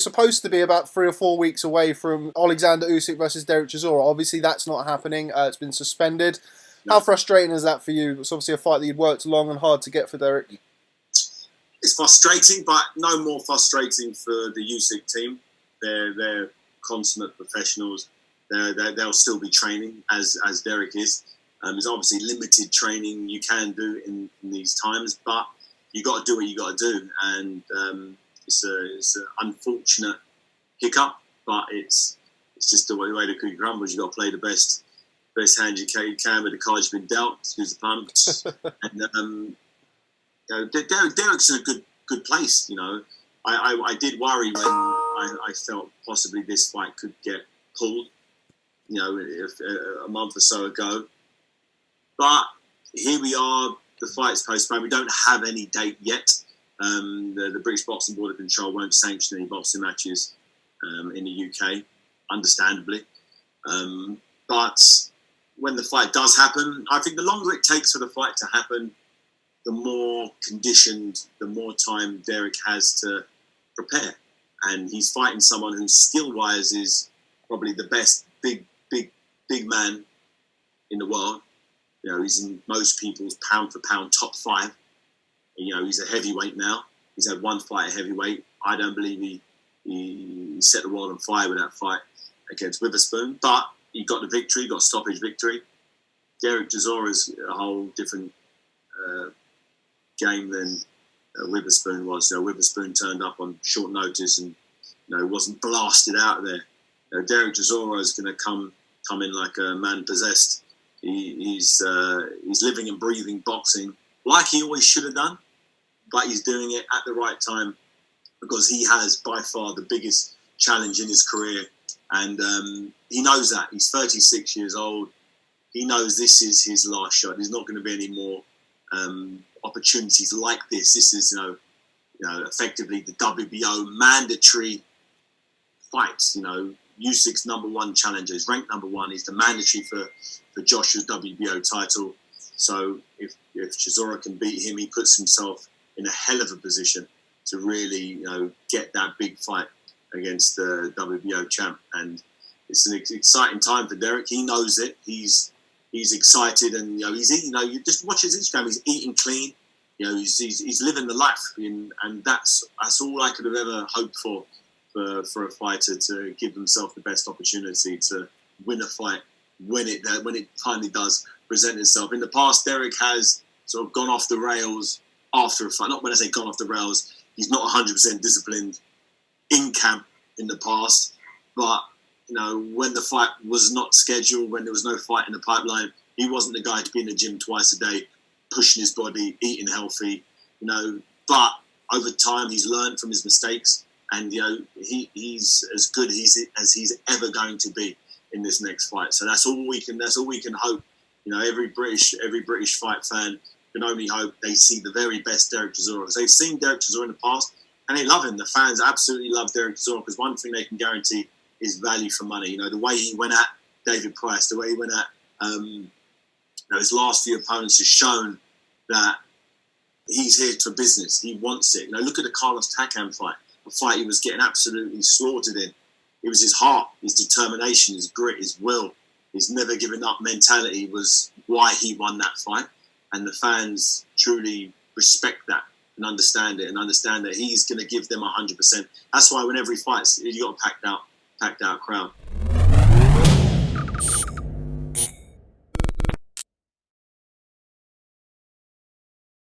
Supposed to be about 3 or 4 weeks away from Alexander Usyk versus Derek Chisora. Obviously, that's not happening. It's been suspended. How frustrating is that for you? It's obviously a fight that you'd worked long and hard to get for Derek. It's frustrating, but no more frustrating for the Usyk team. They're consummate professionals. They'll still be training as Derek is. There's obviously limited training you can do in these times, but you got to do what you got to do. And it's an unfortunate hiccup, but it's just the way the cookie crumbles. You got to play the best hand you can with the cards you've been dealt. Excuse the pun. And Derek's in a good place. You know, I did worry when I felt possibly this fight could get pulled. You know, a month or so ago. But here we are. The fight's postponed. We don't have any date yet. The British Boxing Board of Control won't sanction any boxing matches in the UK, understandably. But when the fight does happen, I think the longer it takes for the fight to happen, the more conditioned, the more time Derek has to prepare. And he's fighting someone who skill-wise is probably the best big man in the world. You know, he's in most people's pound-for-pound top 5. You know, he's a heavyweight now. He's had one fight at heavyweight. I don't believe he set the world on fire with that fight against Witherspoon. But he got the victory, got a stoppage victory. Derek Chisora is a whole different game than Witherspoon was. You know, Witherspoon turned up on short notice and, you know, wasn't blasted out of there. You know, Derek Chisora is going to come in like a man possessed. He's living and breathing boxing like he always should have done, but he's doing it at the right time because he has by far the biggest challenge in his career, and he knows that. He's 36 years old. He knows this is his last shot. There's not going to be any more opportunities like this. This is, you know, effectively the WBO mandatory fight. You know, Usyk's #1 challenger. He's ranked #1. He's the mandatory for Joshua's WBO title. So if Chisora can beat him, he puts himself in a hell of a position to really, you know, get that big fight against the WBO champ. And it's an exciting time for Derek. He knows it. He's excited, and, you know, he's eating. You know, you just watch his Instagram. He's eating clean. You know, he's living the life, and that's all I could have ever hoped for a fighter, to give himself the best opportunity to win a fight when it finally does present itself. In the past, Derek has sort of gone off the rails after a fight. Not when I say gone off the rails, he's not 100% disciplined in camp in the past, but, you know, when the fight was not scheduled, when there was no fight in the pipeline, he wasn't the guy to be in the gym twice a day, pushing his body, eating healthy, you know. But over time, he's learned from his mistakes, and, you know, he's as good as he's ever going to be in this next fight. So that's all we can hope. You know, every British fight fan can only hope they see the very best Derek Chisora, because they've seen Derek Chisora in the past and they love him. The fans absolutely love Derek Chisora, because one thing they can guarantee is value for money. You know, the way he went at David Price, the way he went at you know, his last few opponents, has shown that he's here for business. He wants it. You know, look at the Carlos Takam fight, a fight he was getting absolutely slaughtered in. It was his heart, his determination, his grit, his will, his never giving up mentality was why he won that fight. And the fans truly respect that and understand it, and understand that he's going to give them 100%. That's why whenever he fights, you got a packed out crowd.